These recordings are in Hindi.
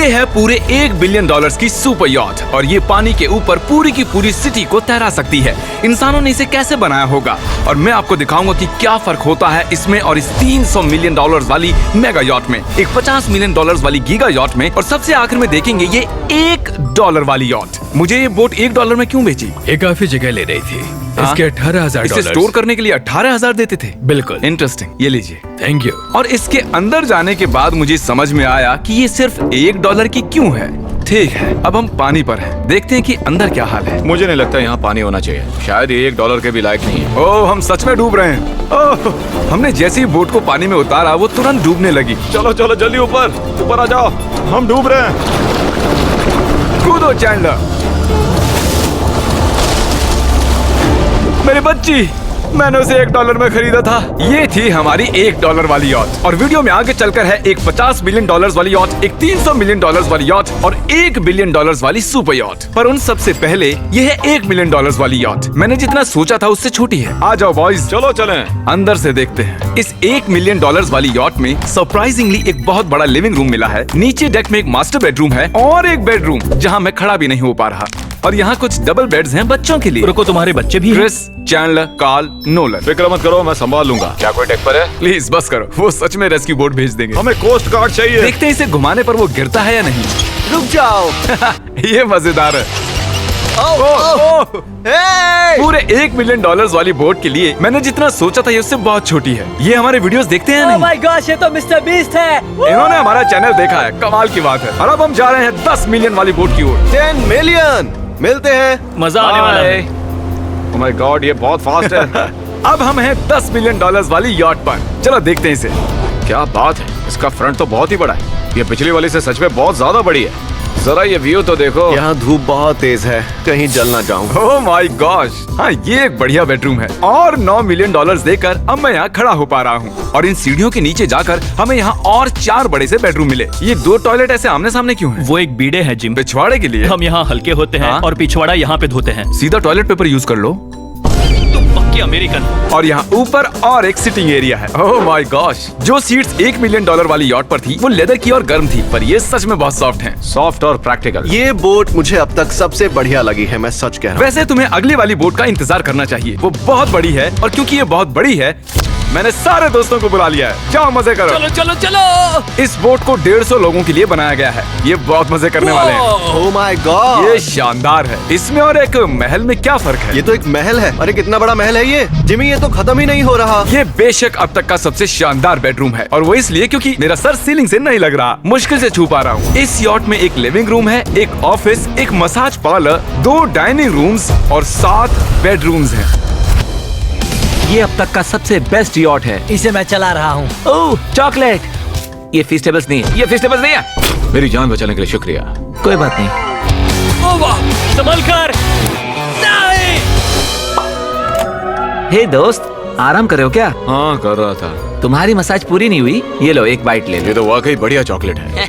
ये है पूरे $1 बिलियन की सुपर यॉट और ये पानी के ऊपर पूरी की पूरी सिटी को तैरा सकती है। इंसानों ने इसे कैसे बनाया होगा और मैं आपको दिखाऊंगा कि क्या फर्क होता है इसमें और इस $300 मिलियन वाली मेगा यॉट में, एक $50 मिलियन वाली गीगा यॉट में, और सबसे आखिर में देखेंगे ये $1 वाली यॉट। मुझे ये बोट $1 में क्यों बेची? ये काफी जगह ले रही थी। इसके $18,000। इसे स्टोर करने के लिए 18,000 देते थे? बिल्कुल। इंटरेस्टिंग, ये लीजिए। Thank you. और इसके अंदर जाने के बाद मुझे समझ में आया कि ये सिर्फ $1 की क्यों है। ठीक है, अब हम पानी पर हैं। देखते हैं कि अंदर क्या हाल है। मुझे नहीं लगता यहाँ पानी होना चाहिए, शायद ये $1 के भी लायक नहीं है। ओह, हम सच में डूब रहे हैं। ओह, हमने जैसे ही बोट को पानी में उतारा वो तुरंत डूबने लगी। चलो चलो जल्दी ऊपर आ जाओ, हम डूब रहे हैं। कूदो चैंडलर। मेरी बच्ची, मैंने उसे $1 में खरीदा था। ये थी हमारी $1 वाली यॉट। और वीडियो में आगे चलकर है एक $50 मिलियन वाली यॉट, एक $300 मिलियन वाली यॉट और $1 बिलियन वाली सुपर यॉट। पर उन सबसे पहले ये है $1 मिलियन वाली यॉट। मैंने जितना सोचा था उससे छोटी है। आ जाओ बॉयज, चलो चलें। अंदर से देखते हैं। इस $1 मिलियन वाली यॉट में सरप्राइजिंगली एक बहुत बड़ा लिविंग रूम मिला है। नीचे डेक में एक मास्टर बेडरूम है और एक बेडरूम जहाँ मैं खड़ा भी नहीं हो पा रहा। और यहाँ कुछ डबल बेड्स हैं बच्चों के लिए। रुको, तुम्हारे बच्चे भी हैं? Chris, Chandler, Carl, Nolan. फिक्र मत करो, मैं संभाल लूंगा। क्या कोई डेक पर है? प्लीज बस करो, वो सच में रेस्क्यू बोट भेज देंगे। हमें कोस्ट गार्ड चाहिए। देखते हैं इसे घुमाने पर वो गिरता है या नहीं। रुक जाओ। ये मजेदार है। पूरे $1 मिलियन वाली बोट के लिए मैंने जितना सोचा था ये उससे बहुत छोटी है। ये हमारे वीडियोस देखते हैं या नहीं? माय गॉश, ये तो मिस्टर बीस्ट है। इन्होंने हमारा चैनल देखा है, कमाल की बात है। और अब हम जा रहे हैं 10 मिलियन वाली बोट की ओर। 10 मिलियन मिलते हैं। मजा आने वाला है। ओह माय गॉड, ये बहुत फास्ट है। अब हम हैं $10 मिलियन वाली यॉट पर। चलो देखते हैं इसे। क्या बात है, इसका फ्रंट तो बहुत ही बड़ा है। ये पिछली वाली से सच में बहुत ज्यादा बड़ी है। जरा ये व्यू तो देखो। यहाँ धूप बहुत तेज है, कहीं जल ना जाऊं। ओह माय गॉश, हाँ ये एक बढ़िया बेडरूम है। और $9 मिलियन देकर अब मैं यहाँ खड़ा हो पा रहा हूँ। और इन सीढ़ियों के नीचे जाकर हमें यहाँ और 4 बड़े से बेडरूम मिले। ये 2 टॉयलेट ऐसे आमने सामने क्यों हैं? वो एक बीड़े है जिम। पिछवाड़े के लिए? हम यहाँ हल्के होते हैं हाँ? और पिछवाड़ा यहाँ पे धोते हैं। सीधा टॉयलेट पेपर यूज कर लो। तुम पक्के अमेरिकन। और यहाँ ऊपर और एक सिटिंग एरिया है। ओह माय गॉश, जो सीट्स $1 मिलियन वाली यॉट पर थी वो लेदर की और गर्म थी, पर ये सच में बहुत सॉफ्ट हैं। सॉफ्ट और प्रैक्टिकल। ये बोट मुझे अब तक सबसे बढ़िया लगी है, मैं सच कह रहा हूँ। वैसे तुम्हें अगली वाली बोट का इंतजार करना चाहिए, वो बहुत बड़ी है। और क्योंकि ये बहुत बड़ी है मैंने सारे दोस्तों को बुला लिया है। जाओ मजे करो। चलो चलो चलो। इस बोट को 150 लोगों के लिए बनाया गया है। ये बहुत मजे करने वाले हैं। ओह माय गॉड, ये शानदार है। इसमें और एक महल में क्या फर्क है? ये तो एक महल है। अरे कितना बड़ा महल है ये जिमी, ये तो खत्म ही नहीं हो रहा। ये बेशक अब तक का सबसे शानदार बेडरूम है, और वो इसलिए क्योंकि मेरा सर सीलिंग से नहीं लग रहा, मुश्किल से छू पा रहा हूँ। इस यॉट में एक लिविंग रूम है, एक ऑफिस, एक मसाज पार्लर, 2 डाइनिंग रूम्स और 7 बेडरूम्स हैं। ये अब तक का सबसे बेस्ट यॉट है। इसे मैं चला रहा हूँ। ओह चॉकलेट। ये फीस्टेबल्स नहीं है, ये फीस्टेबल्स नहीं है। मेरी जान बचाने के लिए शुक्रिया। कोई बात नहीं। ओ वाह, संभल कर। नहीं। हे दोस्त, आराम कर रहे हो क्या? हाँ कर रहा था। तुम्हारी मसाज पूरी नहीं हुई, ये लो एक बाइट ले लो। ये तो वाकई बढ़िया चॉकलेट है।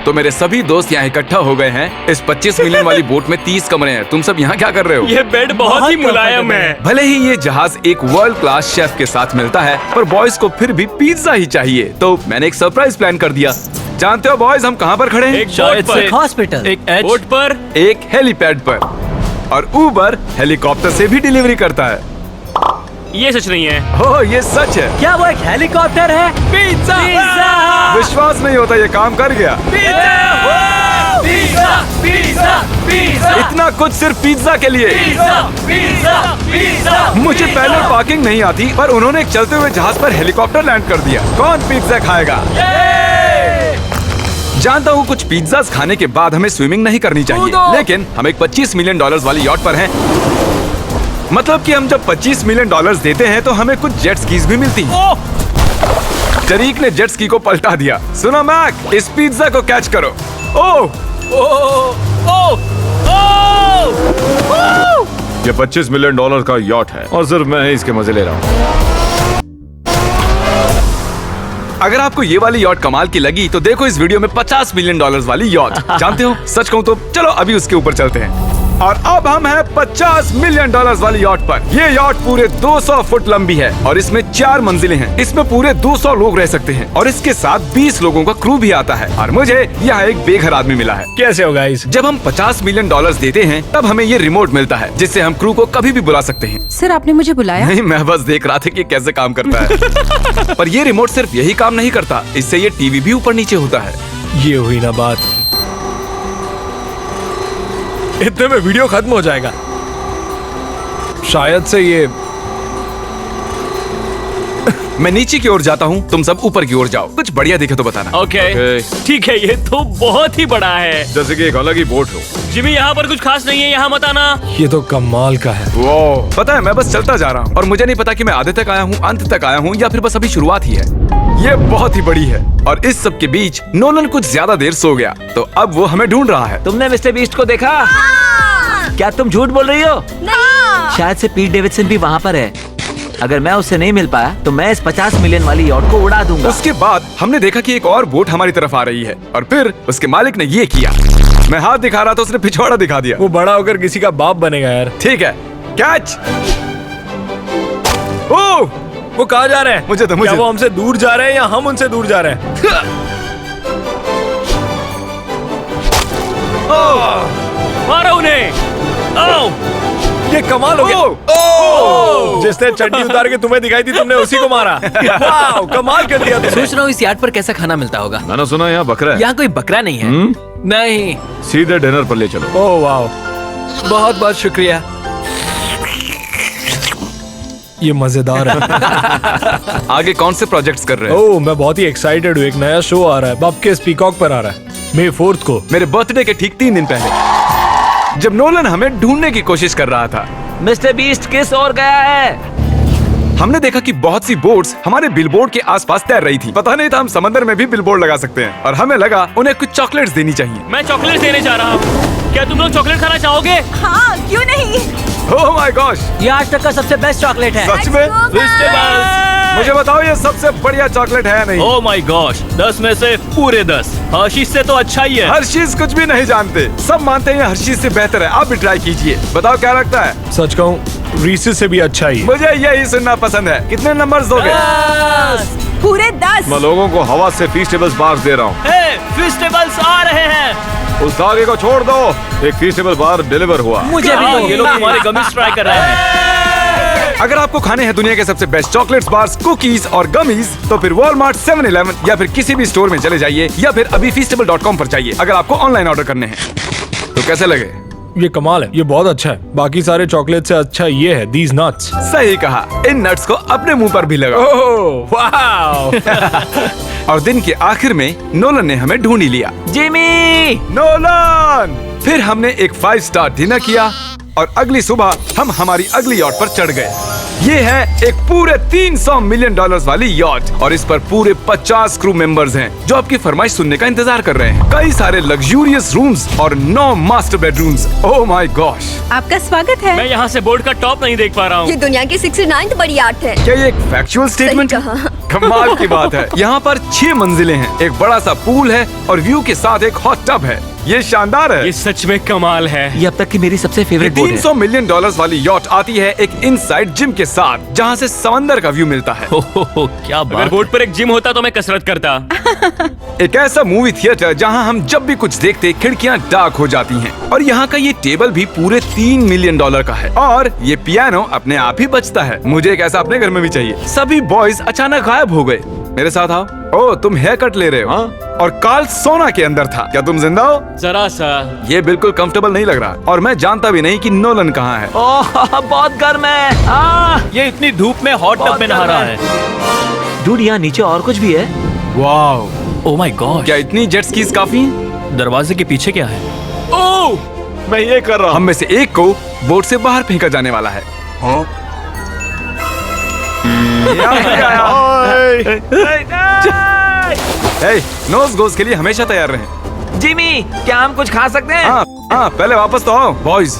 तो मेरे सभी दोस्त यहाँ इकट्ठा हो गए हैं। इस 25 मिलियन वाली बोट में 30 कमरे हैं। तुम सब यहाँ क्या कर रहे हो? ये बेड बहुत ही मुलायम है। भले ही ये जहाज एक वर्ल्ड क्लास शेफ के साथ मिलता है, पर बॉयज को फिर भी पिज्जा ही चाहिए। तो मैंने एक सरप्राइज प्लान कर दिया। जानते हो बॉयज हम कहाँ पर खड़े हैं? एक शायद से हॉस्पिटल, एक बोट पर, एक हेलीपैड पर। और उबर हेलीकॉप्टर से भी डिलीवरी करता है। ये सच नहीं है। ओह ये सच है। क्या वो एक हेलीकॉप्टर है? पिज्जा। विश्वास नहीं होता, ये काम कर गया। Pizza pizza pizza. इतना कुछ सिर्फ पिज्जा के लिए। पिज्जा। मुझे पहले पार्किंग नहीं आती, पर उन्होंने एक चलते हुए जहाज पर हेलीकॉप्टर लैंड कर दिया। कौन पिज्जा खाएगा? जानता हूँ कुछ पिज्जास खाने के बाद हमें स्विमिंग नहीं करनी चाहिए, लेकिन हम एक $25 मिलियन वाली यॉट पर हैं। मतलब कि हम जब $25 मिलियन देते हैं तो हमें कुछ जेट स्कीज भी मिलती हैं। टरीक ने जेट स्की को पलटा दिया। सुनो मैक, इस पिज्जा को कैच करो। ओह ये $25 मिलियन का यॉट है और सिर्फ मैं ही इसके मजे ले रहा हूँ। अगर आपको ये वाली यॉट कमाल की लगी तो देखो इस वीडियो में $50 मिलियन वाली यॉट। जानते हो, सच कहूँ तो चलो अभी उसके ऊपर चलते हैं। और अब हम हैं 50 मिलियन डॉलर्स वाली यॉट पर। ये यॉट पूरे 200 फुट लंबी है और इसमें 4 मंजिलें हैं। इसमें पूरे 200 लोग रह सकते हैं और इसके साथ 20 लोगों का क्रू भी आता है। और मुझे यहाँ एक बेघर आदमी मिला है। कैसे हो गाइस? जब हम 50 मिलियन डॉलर्स देते हैं तब हमें ये रिमोट मिलता है जिससे हम क्रू को कभी भी बुला सकते हैं। सर आपने मुझे बुलाया? नहीं, मैं बस देख रहा था कि कैसे काम करता है। पर ये रिमोट सिर्फ यही काम नहीं करता, इससे ये टीवी भी ऊपर नीचे होता है। ये हुई ना बात, इतने में वीडियो खत्म हो जाएगा। शायद से ये मैं नीचे की ओर जाता हूँ, तुम सब ऊपर की ओर जाओ। कुछ बढ़िया दिखे तो बताना। Okay Okay. ठीक है, ये तो बहुत ही बड़ा है। जैसे कि एक अलग ही बोट हो। जिमी यहाँ पर कुछ खास नहीं है, यहाँ मत आना। ये तो कमाल का है। वो पता है, मैं बस चलता जा रहा हूँ और मुझे नहीं पता कि मैं आधे तक आया हूँ, अंत तक आया हूँ या फिर बस अभी शुरुआत ही है। ये बहुत ही बड़ी है और इस सब के बीच नोलन कुछ ज्यादा देर सो गया, तो अब वो हमें ढूंढ रहा है। तुमने मिस्टर बीस्ट को देखा? क्या तुम झूठ बोल रही हो? शायद से पीट डेविडसन भी वहाँ पर है। अगर मैं उससे नहीं मिल पाया तो मैं इस 50 मिलियन वाली यॉट को उड़ा दूंगा। उसके बाद हमने देखा कि एक और बोट हमारी तरफ आ रही है और फिर उसके मालिक ने ये किया। मैं हाथ दिखा रहा था, उसने पिछवाड़ा दिखा दिया। वो बड़ा होकर किसी का बाप बनेगा यार। ठीक है, कैच। ओह, वो कहाँ जा रहे हैं? मुझे तो क्या वो हमसे दूर जा रहे हैं या हम उनसे दूर जा रहे हैं? मारो उन्हें। ओह, ये कमाल हो गया। जिसने चड्डी उतार के तुम्हें दिखाई थी तुमने उसी को मारा। वाह, कमाल कर दिया तुमने। सोच रहा हूँ इस यार्ड पर कैसा खाना मिलता होगा। मैंने सुना यहाँ बकरा है। यहाँ कोई बकरा नहीं है। नहीं। सीधे डिनर पर ले चलो। ओह वाह, बहुत बहुत शुक्रिया। ये मजेदार है। आगे कौन से प्रोजेक्ट्स कर रहे हो? ओह, मैं बहुत ही एक्साइटेड हूँ। एक नया शो आ रहा है, बपकेस पीकॉक पर आ रहा है May 4th को। मेरे बर्थडे के ठीक 3 दिन पहले, जब नोलन हमें ढूंढने की कोशिश कर रहा था। मिस्टर बीस्ट किस ओर गया है? हमने देखा कि बहुत सी बोट्स हमारे बिलबोर्ड के आसपास तैर रही थी। पता नहीं था हम समंदर में भी बिलबोर्ड लगा सकते हैं और हमें लगा उन्हें कुछ चॉकलेट्स देनी चाहिए। मैं चॉकलेट देने जा रहा हूँ। क्या तुम लोग चॉकलेट खाना चाहोगे? हाँ, क्यों नहीं? ओह माय गॉश, ये आज तक का सबसे बेस्ट चॉकलेट है। सच में? मुझे बताओ, ये सबसे बढ़िया चॉकलेट है या नहीं? ओह माय गॉश, 10 में से पूरे 10। हर्शीज से तो अच्छा ही है। हर्शीज कुछ भी नहीं जानते, सब मानते हैं हर्शीज से बेहतर है। आप भी ट्राई कीजिए, बताओ क्या लगता है। सच कहूँ, रीसेस से भी अच्छा ही है। मुझे यही सुनना पसंद है। कितने नंबर्स दोगे? पूरे 10। मैं लोगों को हवा से फीस्टेबल्स बार्स दे रहा हूँ। हे, फेस्टिवल्स आ रहे हैं। उस धागे को छोड़ दो। एक फीस्टेबल बार डिलीवर हुआ। मुझे भी हाँ, दो। ये लोग हमारे गमीज ट्राई कर रहे हैं। अगर आपको खाने हैं दुनिया के सबसे बेस्ट चॉकलेट्स, बार्स, कुकीज और गमीज, तो फिर वॉलमार्ट, 7-Eleven या फिर किसी भी स्टोर में चले जाइए या फिर अभी feastable.com पर जाइए अगर आपको ऑनलाइन ऑर्डर करने हैं। तो कैसे लगे? ये कमाल है, ये बहुत अच्छा है। बाकी सारे चॉकलेट से अच्छा ये है, these nuts। सही कहा, इन नट्स को अपने मुंह पर भी लगाओ। ओह वाह। और दिन के आखिर में नोलन ने हमें ढूंढ ही लिया। जिमी! नोलन! फिर हमने एक 5 स्टार डिनर किया और अगली सुबह हम हमारी अगली यॉट पर चढ़ गए। ये है एक पूरे 300 मिलियन डॉलर्स वाली यॉट और इस पर पूरे 50 क्रू मेंबर्स हैं जो आपकी फरमाइश सुनने का इंतजार कर रहे हैं। कई सारे लग्जूरियस रूम्स और 9 master bedrooms. Oh my gosh, आपका स्वागत है। मैं यहाँ से बोर्ड का टॉप नहीं देख पा रहा ये हूँ। दुनिया की 69th बड़ी आर्ट है। क्या ये एक फैक्चुअल स्टेटमेंट है? कहा। कमाल की बात है। यहाँ पर 6 मंजिलें हैं, एक बड़ा सा पूल है और व्यू के साथ एक हॉट टब है। ये शानदार है। ये सच में कमाल है। ये अब तक की मेरी सबसे फेवरेट बोट है। 300 मिलियन डॉलर्स वाली यॉट आती है एक इनसाइड जिम के साथ जहाँ से समंदर का व्यू मिलता है। क्या अगर बात। बोर्ड पर एक जिम होता तो मैं कसरत करता। एक ऐसा मूवी थिएटर जहां हम जब भी कुछ देखते खिड़कियां डार्क हो जाती हैं। और यहाँ का ये टेबल भी पूरे 3 मिलियन डॉलर का है और ये पियानो अपने आप ही बजता है। मुझे एक ऐसा अपने घर में भी चाहिए। सभी बॉयज अचानक गायब हो गए। मेरे साथ आओ। ओह, तुम हेयर कट ले रहे हो? हाँ? और कार्ल सोना के अंदर था। क्या तुम जिंदा हो? जरा सा। ये बिल्कुल कंफर्टेबल नहीं लग रहा और मैं जानता भी नहीं कि नोलन कहाँ है। ओह, बहुत गर्म है। ये इतनी धूप में हॉट टब में नहा रहा है। डूड, यहाँ नीचे और कुछ भी है। वाह, ओह माय गॉड, क्या इतनी जेट स्कीज काफी हैं? दरवाजे के पीछे क्या है? ओह, मैं ये कर रहा हम में से एक को बोट से बाहर फेंका जाने वाला है। नोज गोज के लिए हमेशा तैयार रहें। जिमी, क्या हम कुछ खा सकते हैं? हाँ, पहले वापस तो आओ बॉयज।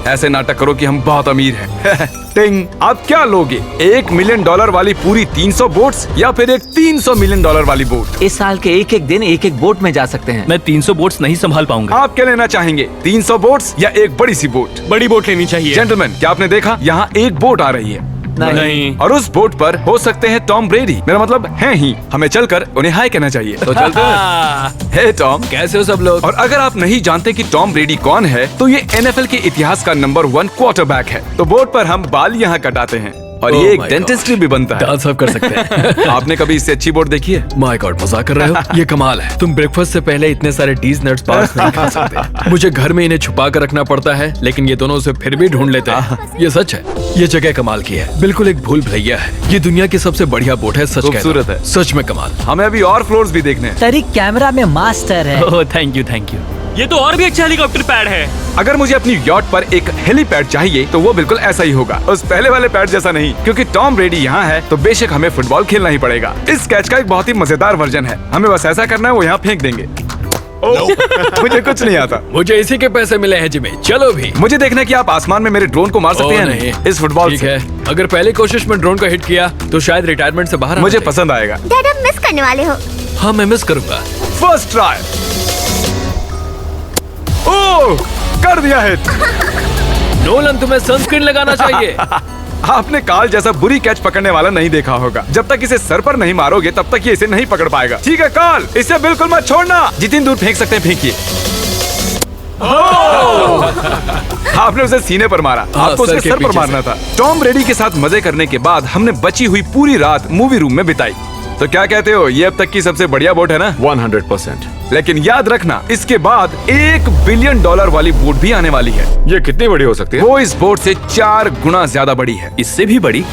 ऐसे नाटक करो कि हम बहुत अमीर हैं। टिंग, आप क्या लोगे? $1 मिलियन वाली पूरी 300 बोट्स या फिर एक $300 मिलियन वाली बोट? इस साल के एक एक दिन एक एक बोट में जा सकते हैं। मैं 300 बोट्स नहीं संभाल पाऊंगा। आप क्या लेना चाहेंगे, 300 बोट्स या एक बड़ी सी बोट? बड़ी बोट लेनी चाहिए। जेंटलमैन, क्या आपने देखा यहाँ एक बोट आ रही है? नहीं। और उस बोट पर हो सकते हैं टॉम ब्रेडी, मेरा मतलब है ही। हमें चलकर उन्हें हाय कहना चाहिए। तो चलते हैं। हे टॉम, कैसे हो सब लोग? और अगर आप नहीं जानते कि टॉम ब्रेडी कौन है, तो ये NFL के इतिहास का नंबर 1 क्वार्टरबैक है। तो बोट पर हम बाल यहाँ कटाते हैं और ये एक my डेंटिस्ट्री भी बनता है। दांत साफ कर सकते हैं। आपने कभी इससे अच्छी बोट देखी है? माय गॉड, मजाक कर रहे हो? ये कमाल है। तुम ब्रेकफास्ट से पहले इतने सारे डीज नट्स बार्स नहीं खा सकते। मुझे घर में इन्हें छुपा कर रखना पड़ता है, लेकिन ये दोनों उसे फिर भी ढूंढ लेते हैं। ये सच है, ये जगह कमाल की है, बिल्कुल एक भूल भुलैया है। ये दुनिया की सबसे बढ़िया बोट है, सच खूबसूरत कहता हूं। है। सच में कमाल। हमें अभी और फ्लोर्स भी देखने हैं। तरीक कैमरा में मास्टर है। Oh thank you thank you. ये तो और भी अच्छा हेलीकॉप्टर पैड है। अगर मुझे अपनी यॉट पर एक हेलीपैड चाहिए तो वो बिल्कुल ऐसा ही होगा, उस पहले वाले पैड जैसा नहीं। क्योंकि टॉम ब्रेडी यहाँ है तो बेशक हमें फुटबॉल खेलना ही पड़ेगा। इस कैच का एक बहुत ही मजेदार वर्जन है, हमें बस ऐसा करना है, वो यहाँ फेंक देंगे। मुझे कुछ नहीं आता। मुझे इसी के पैसे मिले हैं जिमी। चलो भी। मुझे देखना है कि आप आसमान में मेरे ड्रोन को मार सकते ओह हैं नहीं। इस फुटबॉल ठीक से। है, अगर पहली कोशिश में ड्रोन को हिट किया तो शायद रिटायरमेंट से बाहर मुझे पसंद आएगा। डैड अब मिस करने वाले हो। हाँ, मैं मिस करूंगा। First try. ओह, कर दिया हिट। नोलन, तुम्हें सनस्क्रीन लगाना चाहिए। आपने काल जैसा बुरी कैच पकड़ने वाला नहीं देखा होगा। जब तक इसे सर पर नहीं मारोगे तब तक ये इसे नहीं पकड़ पाएगा। ठीक है काल, इसे बिल्कुल मत छोड़ना। जितनी दूर फेंक सकते हैं फेंकिए। आपने उसे सीने पर मारा, आपको सर उसके के सर पर पीछे मारना था। टॉम ब्रेडी के साथ मजे करने के बाद हमने बची हुई पूरी रात मूवी रूम में बिताई। तो क्या कहते हो, ये अब तक की सबसे बढ़िया बोट है ना? 100%। लेकिन याद रखना, इसके बाद $1 बिलियन वाली बोट भी आने वाली है। ये कितनी बड़ी हो सकती है? वो इस बोट से 4 गुना ज्यादा बड़ी है। इससे भी बड़ी?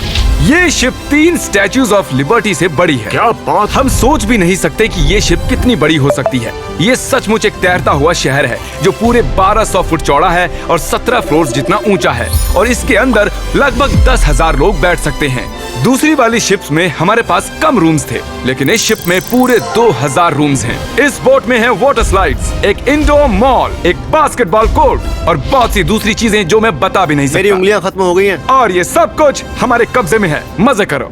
ये शिप 3 स्टैच्यूज ऑफ लिबर्टी से बड़ी है। क्या बात! हम सोच भी नहीं सकते कि ये शिप कितनी बड़ी हो सकती है। ये सचमुच एक तैरता हुआ शहर है जो पूरे 1200 फुट चौड़ा है और 17 फ्लोर्स जितना ऊंचा है, और इसके अंदर लगभग 10,000 लोग बैठ सकते हैं। दूसरी वाली शिप्स में हमारे पास कम रूम्स थे, लेकिन इस शिप में पूरे 2000 रूम्स हैं। इस बोट में है वाटर स्लाइड्स, एक इंडोर मॉल, एक बास्केटबॉल कोर्ट और बहुत सी दूसरी चीजें जो मैं बता भी नहीं मेरी सकता। उंगलियां खत्म हो गई हैं। और ये सब कुछ हमारे कब्जे में है। मजे करो।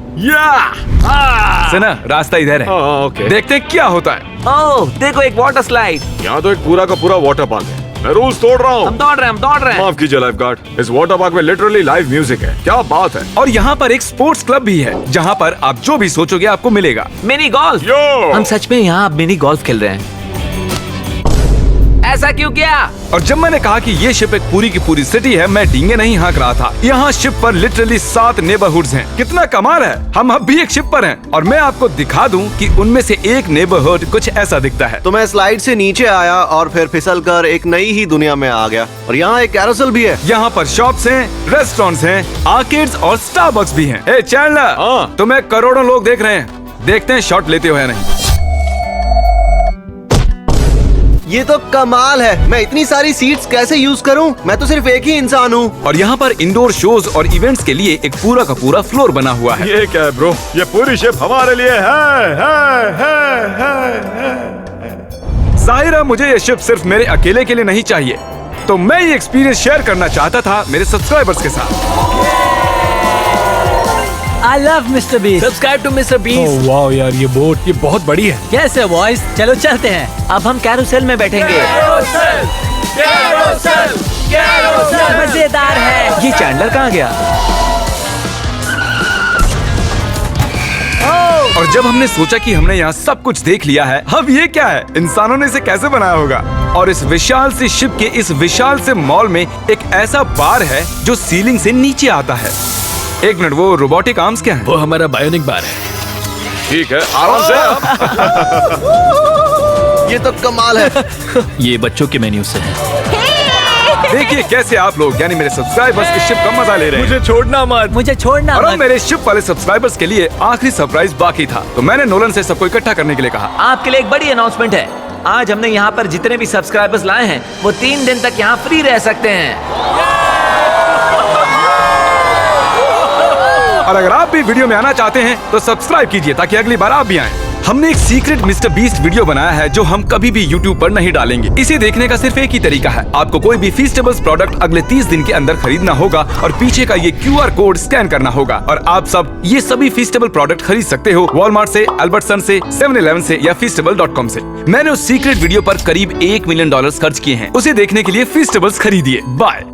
सुना, रास्ता इधर है। ओके। देखते हैं क्या होता है। ओह, देखो एक वाटर स्लाइड। यहाँ तो एक पूरा का पूरा वाटर पार्क है। मैं रूल्स तोड़ रहा हम हूँ। दौड़ रहे हैं। माफ कीजिए लाइफ गार्ड। इस वाटर पार्क में लिटरली लाइव म्यूजिक है। क्या बात है। और यहाँ पर एक स्पोर्ट्स क्लब भी है जहाँ पर आप जो भी सोचोगे आपको मिलेगा। Mini golf. यो! हम सच में यहाँ अब मिनी गोल्फ खेल रहे हैं। ऐसा क्यों किया? और जब मैंने कहा कि ये शिप एक पूरी की पूरी सिटी है, मैं डींगे नहीं हाँक रहा था। यहाँ शिप पर लिटरली 7 नेबरहुड्स हैं। कितना कमाल है, हम अब भी एक शिप पर हैं। और मैं आपको दिखा दूं कि उनमें से एक नेबरहुड कुछ ऐसा दिखता है। तो मैं स्लाइड से नीचे आया और फिर फिसलकर एक नई ही दुनिया में आ गया। और यहाँ एक कैरोसेल भी है। यहाँ पर शॉप्स हैं, रेस्टोरेंट्स हैं, आर्केड्स और स्टारबक्स भी हैं। ए चैंडलर, हाँ। तुम्हें करोड़ों लोग देख रहे हैं। देखते हैं शॉट लेते हो या नहीं। ये तो कमाल है। मैं इतनी सारी सीट्स कैसे यूज करूं? मैं तो सिर्फ एक ही इंसान हूँ। और यहाँ पर इंडोर शोज और इवेंट्स के लिए एक पूरा का पूरा फ्लोर बना हुआ है। ये क्या है ब्रो? ये पूरी शिप हमारे लिए है। जाहिर है मुझे ये शिप सिर्फ मेरे अकेले के लिए नहीं चाहिए, तो मैं ये एक्सपीरियंस शेयर करना चाहता था मेरे सब्सक्राइबर्स के साथ। I love Mister Beast. Subscribe to Mister Beast. वाह यार, ये बोट ये बहुत बड़ी है। कैसे बॉयज, चलो चलते हैं। अब हम कैरोसेल में बैठेंगे। मजेदार है। ये चैंडलर कहाँ गया? और जब हमने सोचा कि हमने यहाँ सब कुछ देख लिया है, अब ये क्या है, इंसानों ने इसे कैसे बनाया होगा। और इस विशाल सी शिप के इस विशाल से मॉल में एक ऐसा बार है जो सीलिंग से नीचे आता है। एक मिनट, वो रोबोटिक आर्म्स क्या है? वो हमारा बायोनिक बार है। ठीक है, आराम से। ये तो कमाल है। ये बच्चों के मेन्यू से है। देखिए कैसे आप लोग यानी मेरे सब्सक्राइबर्स इस शिप का मजा ले रहे हैं। मुझे छोड़ना मत। मुझे छोड़ना और अब मत। मेरे शिप वाले सब्सक्राइबर्स के लिए आखिरी सरप्राइज बाकी था, तो मैंने नोलन से सबको इकट्ठा करने के लिए कहा। आपके लिए एक बड़ी अनाउंसमेंट है। आज हमने यहाँ पर जितने भी सब्सक्राइबर्स लाए हैं वो 3 दिन तक यहाँ फ्री रह सकते हैं। और अगर आप भी वीडियो में आना चाहते हैं तो सब्सक्राइब कीजिए ताकि अगली बार आप भी आएं। हमने एक सीक्रेट मिस्टर बीस्ट वीडियो बनाया है जो हम कभी भी YouTube पर नहीं डालेंगे। इसे देखने का सिर्फ एक ही तरीका है, आपको कोई भी फीस्टेबल्स प्रोडक्ट अगले 30 दिन के अंदर खरीदना होगा और पीछे का ये QR कोड स्कैन करना होगा और आप सब ये सभी फीस्टेबल प्रोडक्ट खरीद सकते हो वॉलमार्ट से, अल्बर्टसन से, 7-Eleven से या feastable.com से। मैंने उस सीक्रेट वीडियो पर करीब $1 मिलियन खर्च किए हैं। उसे देखने के लिए फीस्टेबल्स खरीदिए। बाय।